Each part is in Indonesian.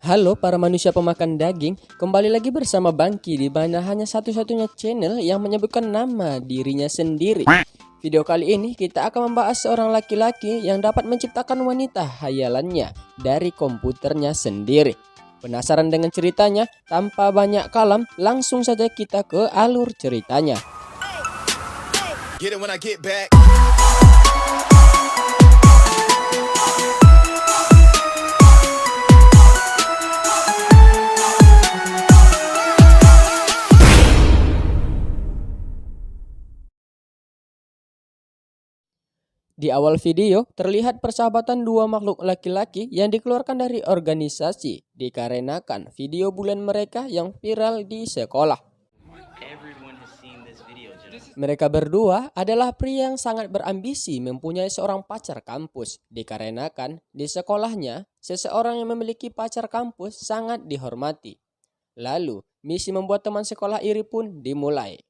Halo para manusia pemakan daging, kembali lagi bersama Bangki di mana hanya satu-satunya channel yang menyebutkan nama dirinya sendiri. Video kali ini kita akan membahas seorang laki-laki yang dapat menciptakan wanita hayalannya dari komputernya sendiri. Penasaran dengan ceritanya? Tanpa banyak kalam, langsung saja kita ke alur ceritanya. Get it when I get back. Di awal video, terlihat persahabatan dua makhluk laki-laki yang dikeluarkan dari organisasi dikarenakan video bulan mereka yang viral di sekolah. Mereka berdua adalah pria yang sangat berambisi mempunyai seorang pacar kampus dikarenakan di sekolahnya seseorang yang memiliki pacar kampus sangat dihormati. Lalu, misi membuat teman sekolah iri pun dimulai.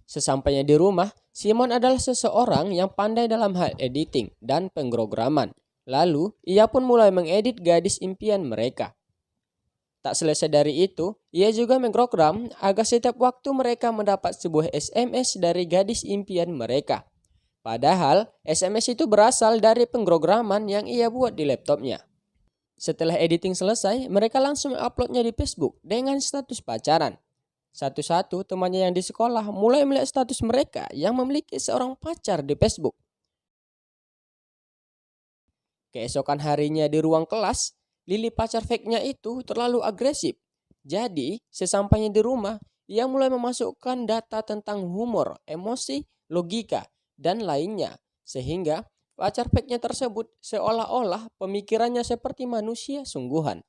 Sesampainya di rumah, Simon adalah seseorang yang pandai dalam hal editing dan pemrograman. Lalu, ia pun mulai mengedit gadis impian mereka. Tak selesai dari itu, ia juga memprogram agar setiap waktu mereka mendapat sebuah SMS dari gadis impian mereka. Padahal, SMS itu berasal dari pemrograman yang ia buat di laptopnya. Setelah editing selesai, mereka langsung uploadnya di Facebook dengan status pacaran. Satu-satu temannya yang di sekolah mulai melihat status mereka yang memiliki seorang pacar di Facebook. Keesokan harinya di ruang kelas, Lily pacar fake-nya itu terlalu agresif. Jadi, sesampainya di rumah, ia mulai memasukkan data tentang humor, emosi, logika, dan lainnya. Sehingga pacar fake-nya tersebut seolah-olah pemikirannya seperti manusia sungguhan.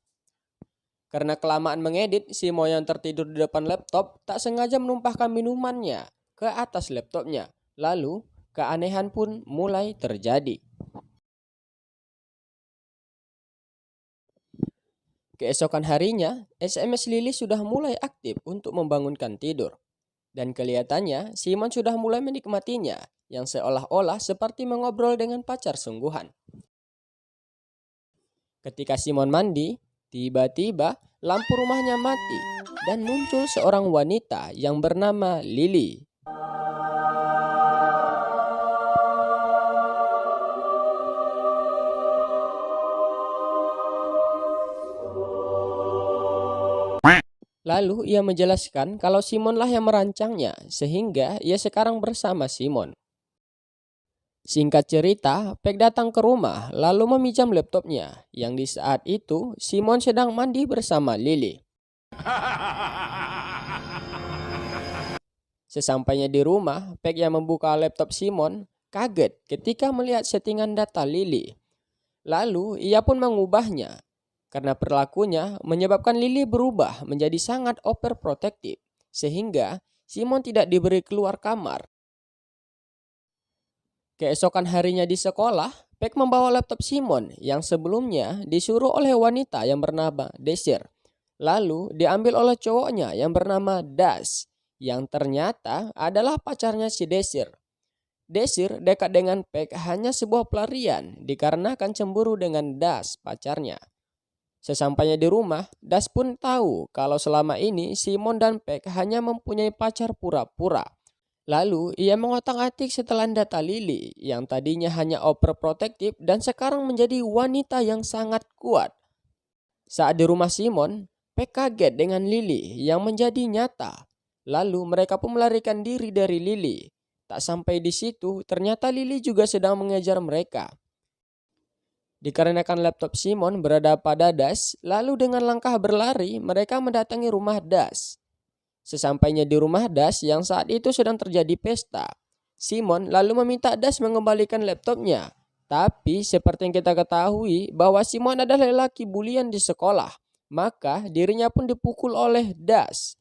Karena kelamaan mengedit, Simon yang tertidur di depan laptop tak sengaja menumpahkan minumannya ke atas laptopnya. Lalu, keanehan pun mulai terjadi. Keesokan harinya, SMS Lily sudah mulai aktif untuk membangunkan tidur. Dan kelihatannya, Simon sudah mulai menikmatinya, yang seolah-olah seperti mengobrol dengan pacar sungguhan. Ketika Simon mandi, tiba-tiba lampu rumahnya mati dan muncul seorang wanita yang bernama Lily. Lalu ia menjelaskan kalau Simonlah yang merancangnya sehingga ia sekarang bersama Simon. Singkat cerita, Peg datang ke rumah lalu meminjam laptopnya yang di saat itu Simon sedang mandi bersama Lily. Sesampainya di rumah, Peg yang membuka laptop Simon kaget ketika melihat settingan data Lily. Lalu ia pun mengubahnya karena perilakunya menyebabkan Lily berubah menjadi sangat overprotective sehingga Simon tidak diberi keluar kamar. Keesokan harinya di sekolah, Peg membawa laptop Simon yang sebelumnya disuruh oleh wanita yang bernama Desir. Lalu diambil oleh cowoknya yang bernama Das, yang ternyata adalah pacarnya si Desir. Desir dekat dengan Peg hanya sebuah pelarian dikarenakan cemburu dengan Das, pacarnya. Sesampainya di rumah, Das pun tahu kalau selama ini Simon dan Peg hanya mempunyai pacar pura-pura. Lalu ia mengotak-atik setelan data Lily yang tadinya hanya overprotective dan sekarang menjadi wanita yang sangat kuat. Saat di rumah Simon, Peg kaget dengan Lily yang menjadi nyata. Lalu mereka pun melarikan diri dari Lily. Tak sampai di situ, ternyata Lily juga sedang mengejar mereka. Dikarenakan laptop Simon berada pada Das, lalu dengan langkah berlari mereka mendatangi rumah Das. Sesampainya di rumah Das yang saat itu sedang terjadi pesta, Simon lalu meminta Das mengembalikan laptopnya. Tapi seperti yang kita ketahui bahwa Simon adalah lelaki bulian di sekolah, maka dirinya pun dipukul oleh Das.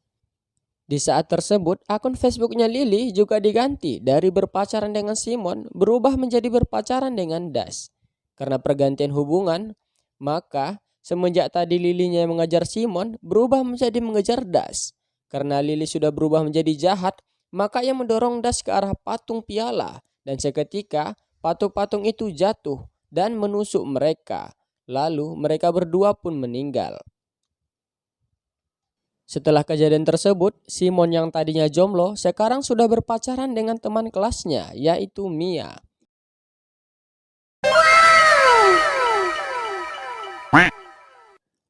Di saat tersebut, akun Facebooknya Lily juga diganti dari berpacaran dengan Simon berubah menjadi berpacaran dengan Das. Karena pergantian hubungan, maka semenjak tadi Lilynya yang mengejar Simon berubah menjadi mengejar Das. Karena Lily sudah berubah menjadi jahat, maka ia mendorong Das ke arah patung piala dan seketika patung-patung itu jatuh dan menusuk mereka. Lalu mereka berdua pun meninggal. Setelah kejadian tersebut, Simon yang tadinya jomblo sekarang sudah berpacaran dengan teman kelasnya, yaitu Mia.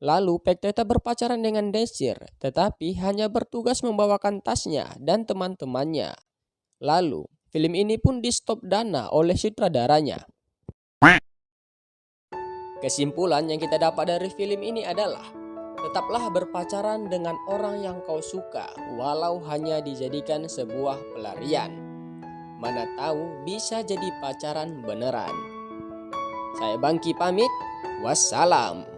Lalu Paik tetap berpacaran dengan Desir, tetapi hanya bertugas membawakan tasnya dan teman-temannya. Lalu, film ini pun di-stop dana oleh sutradaranya. Kesimpulan yang kita dapat dari film ini adalah, tetaplah berpacaran dengan orang yang kau suka, walau hanya dijadikan sebuah pelarian. Mana tahu bisa jadi pacaran beneran. Saya Bangki pamit, wassalam.